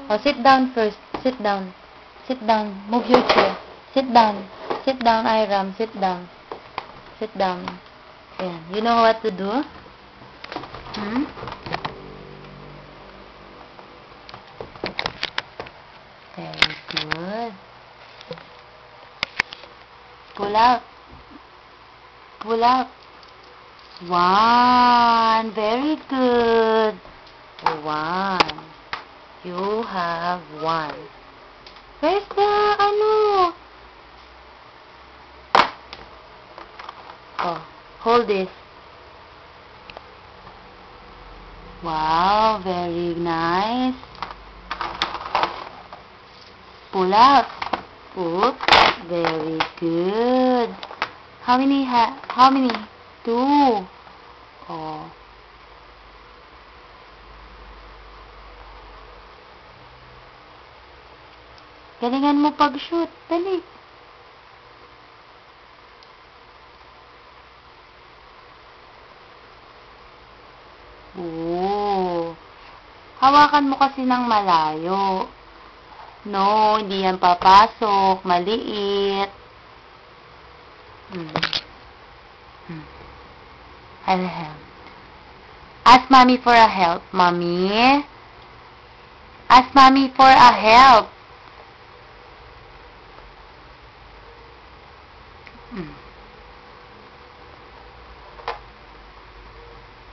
Oh, sit down first. Sit down. Sit down. Move your chair. Sit down. Sit down, Iram. Sit down. Sit down. Ayan. You know what to do? Hmm? Very good. Pull out. Pull out. 1. Very good. 1. You have 1. Where's the, Oh, hold this. Wow, very nice. Pull out. Oops, very good. How many? 2. Oh. Galingan mo pag-shoot. Dali. Oh. Hawakan mo kasi ng malayo. No, hindi yan papasok. Maliit. Ask mommy for a help. Mommy? Ask mommy for a help.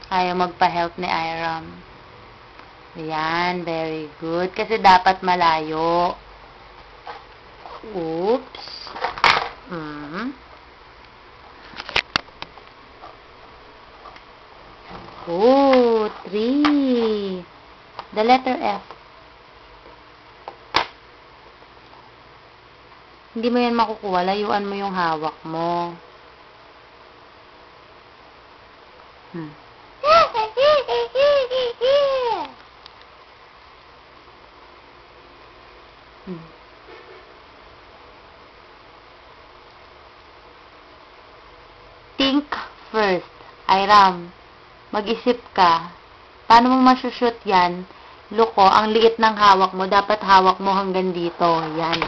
Ayaw magpa-help ni Iram. Yan, very good. Kasi dapat malayo. Oops. Oh, 3. The letter F. Hindi mo yan makukuha. Layuan mo yung hawak mo. Think first. Iram, mag-isip ka. Paano mo masushoot yan? Look, ang liit ng hawak mo. Dapat hawak mo hanggang dito. Yan.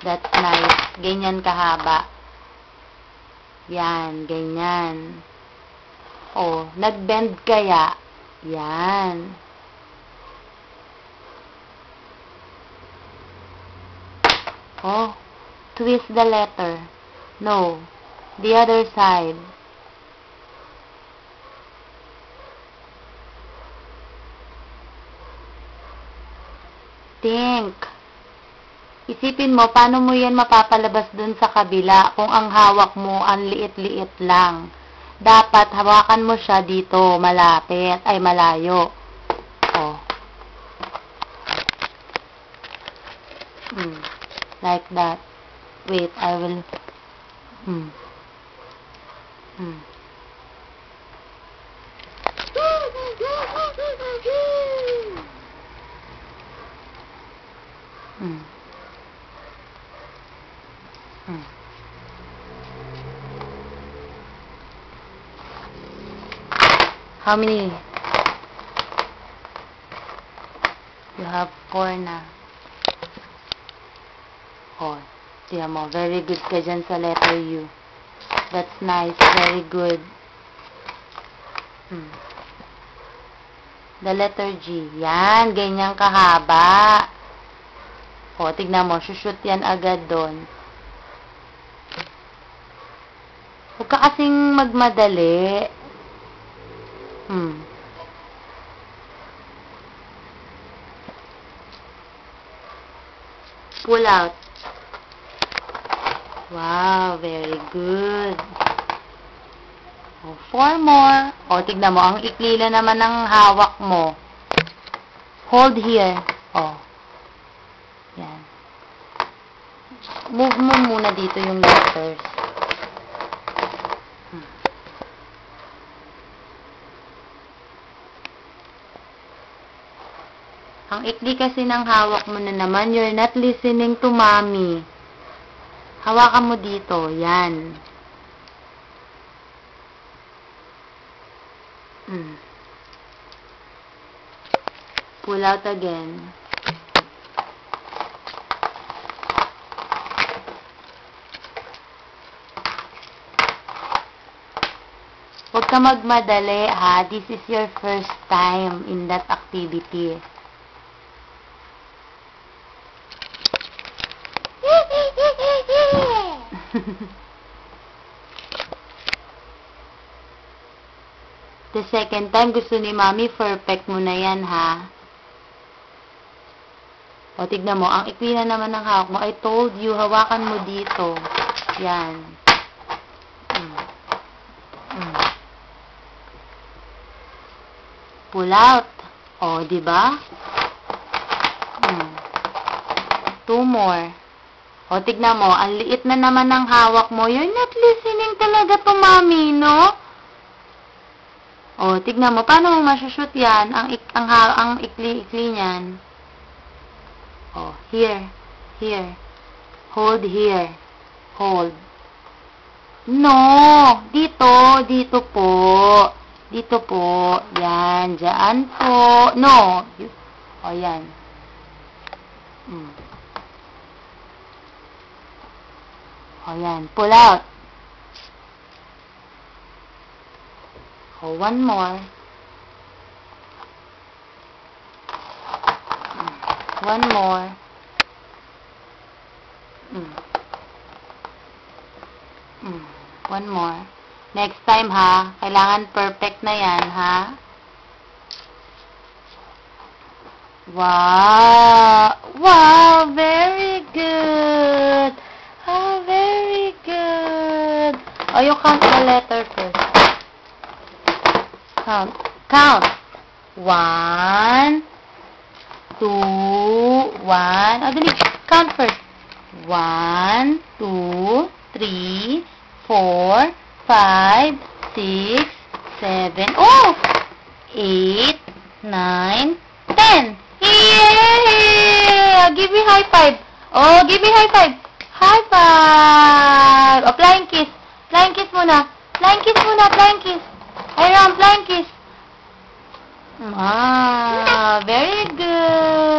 That's nice. Ganyan kahaba. Yan. Ganyan. Oh, nag-bend kaya. Yan. Oh, twist the letter. No. The other side. Think. Isipin mo, paano mo yan mapapalabas dun sa kabila kung ang hawak mo ang liit-liit lang. Dapat hawakan mo siya dito, malapit, ay malayo. Oh. Like that. Wait, I will... How many? You have 4 na. Oh, tiyan mo. Very good ka dyan sa letter U. That's nice. Very good. The letter G. Yan. Ganyan kahaba. O, tignan mo. Shoot yan agad doon. Huwag ka kasing magmadali. Pull out. Wow, very good. O, 4 more. O, tignan mo. Ang iklila naman ng hawak mo. Hold here. O. Yan. Move mo muna dito yung letters. Ang ikli kasi ng hawak mo na naman. You're not listening to mommy. Hawakan mo dito. Yan. Pull out again. Huwag ka magmadali, ha? This is your first time in that activity. The second time, gusto ni Mami, perfect mo na yan, ha? O, tignan mo, ang ikli na naman ng hawak mo. I told you, hawakan mo dito. Yan. Pull out. O, diba? 2 more. O, tignan mo, ang liit na naman ng hawak mo. You're not listening talaga to, Mami, no? O, tignan mo, paano mo masushoot yan? Ang ikli-ikli niyan. Oh, here. Hold here. Hold. No! Dito po. Dito po. Yan, dyan po. No! O, yan. O, yan. Pull out. O, one more. One more. One more. Next time, ha? Kailangan perfect na yan, ha? Wow! Wow! Very good! Oh, very good! Oh, you count the letter first. Count. 1, 2, 1. Oh, dali. Count first. 1, 2, 3, 4, 5, 6, 7. Oh! 8, 9, 10. Yay! Give me high five. Oh, give me high five. High five. Oh, flying kiss. Flying kiss muna. Flying kiss muna. Flying kiss. Flying kiss. Ah, very good.